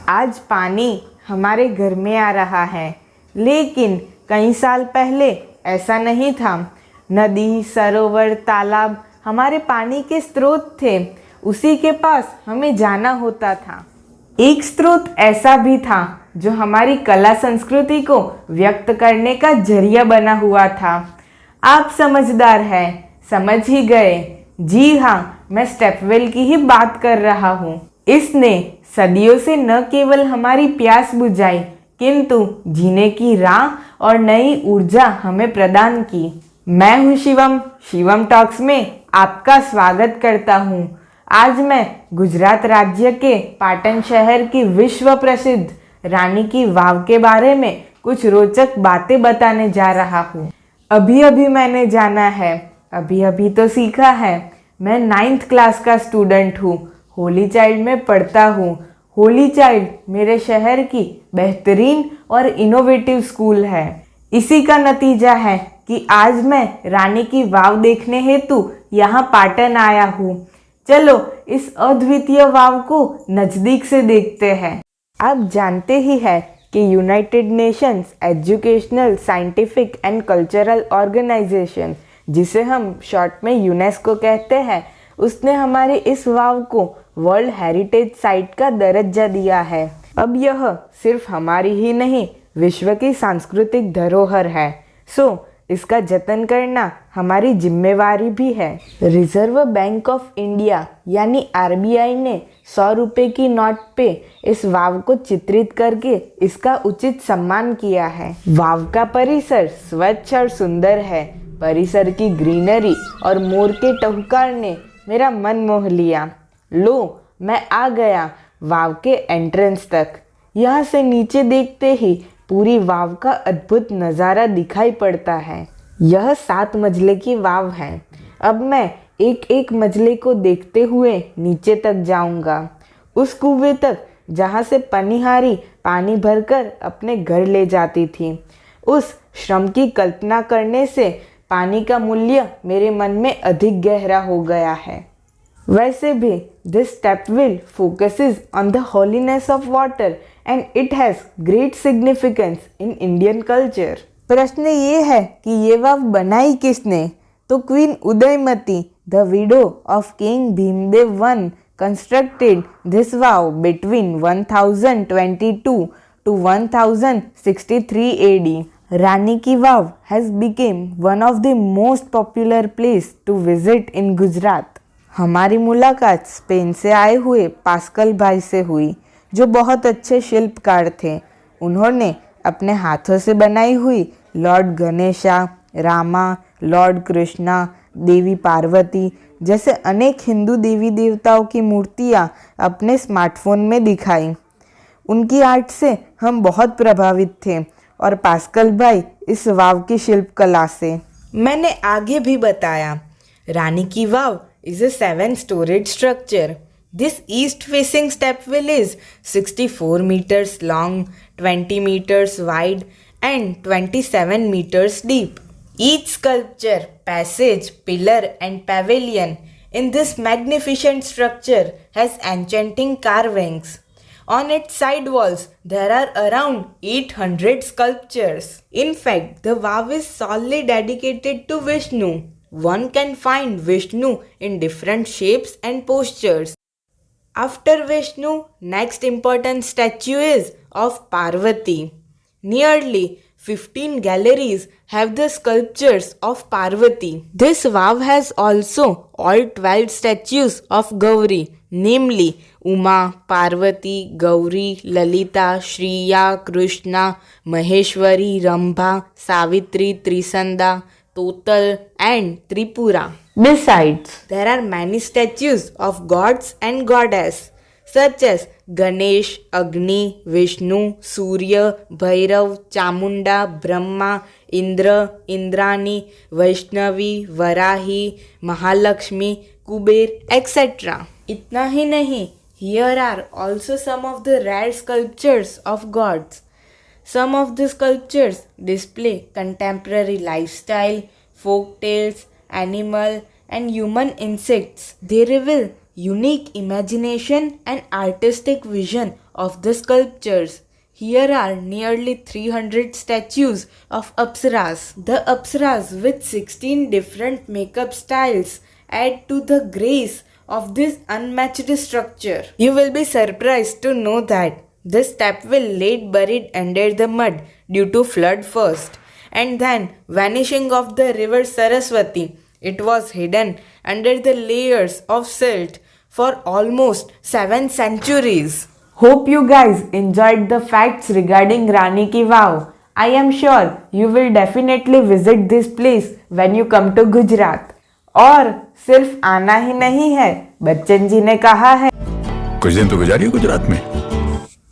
आज पानी हमारे घर में आ रहा है, लेकिन कई साल पहले ऐसा नहीं था। नदी, सरोवर, तालाब हमारे पानी के स्रोत थे। उसी के पास हमें जाना होता था। एक स्रोत ऐसा भी था जो हमारी कला संस्कृति को व्यक्त करने का जरिया बना हुआ था। आप समझदार हैं, समझ ही गए। जी हाँ, मैं स्टेपवेल की ही बात कर रहा हूँ। इसने सदियों से न केवल हमारी प्यास बुझाई, किंतु जीने की राह और नई ऊर्जा हमें प्रदान की। मैं हूँ शिवम, शिवम टॉक्स में आपका स्वागत करता हूँ। आज मैं गुजरात राज्य के पाटन शहर की विश्व प्रसिद्ध रानी की वाव के बारे में कुछ रोचक बातें बताने जा रहा हूँ। अभी अभी मैंने जाना है, अभी अभी तो सीखा है। मैं 9th क्लास का स्टूडेंट हूँ, होली चाइल्ड में पढ़ता हूँ। होली चाइल्ड मेरे शहर की बेहतरीन और इनोवेटिव स्कूल है। इसी का नतीजा है कि आज मैं रानी की वाव देखने हेतु यहाँ पाटन आया हूँ। चलो इस अद्वितीय वाव को नज़दीक से देखते हैं। आप जानते ही हैं कि United Nations educational, scientific and cultural organization, जिसे हम शॉर्ट में यूनेस्को कहते हैं, उसने हमारी इस वाव को वर्ल्ड हेरिटेज साइट का दर्जा दिया है। अब यह सिर्फ हमारी ही नहीं, विश्व की सांस्कृतिक धरोहर है। सो इसका जतन करना हमारी जिम्मेवारी भी है। रिजर्व बैंक ऑफ इंडिया यानी आरबीआई ने 100 रुपये की नोट पे इस वाव को चित्रित करके इसका उचित सम्मान किया है। वाव का परिसर स्वच्छ और सुंदर है। परिसर की ग्रीनरी और मोर के टहुकार ने मेरा मन मोह लिया। लो, मैं आ गया वाव के एंट्रेंस तक। यहाँ से नीचे देखते ही पूरी वाव का अद्भुत नज़ारा दिखाई पड़ता है। यह 7 मंजिले की वाव है। अब मैं एक एक मंजिले को देखते हुए नीचे तक जाऊंगा, उस कुएं तक जहाँ से पनिहारी पानी भरकर अपने घर ले जाती थी। उस श्रम की कल्पना करने से पानी का मूल्य मेरे मन में अधिक गहरा हो गया है। वैसे भी this stepwell focuses on the holiness of water and it has great significance in Indian culture। प्रश्न ये है कि ये वाव बनाई किसने? तो queen Udayamati, the widow of king Bhimdev I, constructed this vow between 1022 to 1063 AD। रानी की वाव has become one of the most popular place to visit in Gujarat. हमारी मुलाकात स्पेन से आए हुए पास्कल भाई से हुई, जो बहुत अच्छे शिल्पकार थे। उन्होंने अपने हाथों से बनाई हुई लॉर्ड गणेशा, रामा, लॉर्ड कृष्णा, देवी पार्वती जैसे अनेक हिंदू देवी देवताओं की मूर्तियाँ अपने स्मार्टफोन में दिखाई। उनकी आर्ट से हम बहुत प्रभावित थे और पास्कल भाई इस वाव की शिल्पकला से। मैंने आगे भी बताया, रानी की वाव is a 7-storied structure. This east-facing stepwell is 64 meters long, 20 meters wide, and 27 meters deep. Each sculpture, passage, pillar, and pavilion in this magnificent structure has enchanting carvings. On its side walls, there are around 800 sculptures. In fact, the vow is solely dedicated to Vishnu. One can find Vishnu in different shapes and postures. After Vishnu, next important statue is of Parvati. Nearly 15 galleries have the sculptures of Parvati. This vow has also all 12 statues of Gauri, namely Uma, Parvati, Gauri, Lalita, Shriya, Krishna, Maheshwari, Rambha, Savitri, Trisanda, Total and Tripura. Besides, there are many statues of gods and goddess such as Ganesh, Agni, Vishnu, Surya, Bhairav, Chamunda, Brahma, Indra, Indrani, Vaishnavi, Varahi, Mahalakshmi, Kuber, etc. इतना ही नहीं, here are also some of the rare sculptures of gods. Some of the sculptures display contemporary lifestyle, folk tales, animal and human insects. They reveal unique imagination and artistic vision of the sculptures. Here are nearly 300 statues of Apsaras. The Apsaras with 16 different makeup styles add to the grace of this unmatched structure. You will be surprised to know that this temple lay buried under the mud due to flood first, and then vanishing of the river Saraswati. It was hidden under the layers of silt for almost 7 centuries. Hope you guys enjoyed the facts regarding Rani Ki Vav. I am sure you will definitely visit this place when you come to Gujarat. और सिर्फ आना ही नहीं है, बच्चन जी ने कहा है कुछ दिन तो गुजारिए गुजरात में.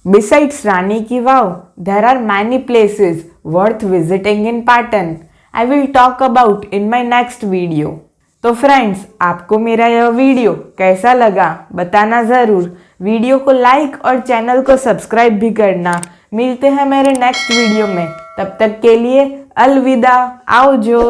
Besides Rani Ki Vav, there are many places worth visiting in Patan. I will talk about in my next video. तो फ्रेंड्स, आपको मेरा यह वीडियो कैसा लगा बताना ज़रूर. वीडियो को लाइक और चैनल को सब्सक्राइब भी करना. मिलते हैं मेरे नेक्स्ट वीडियो में. तब तक के लिए अलविदा. आओ जो.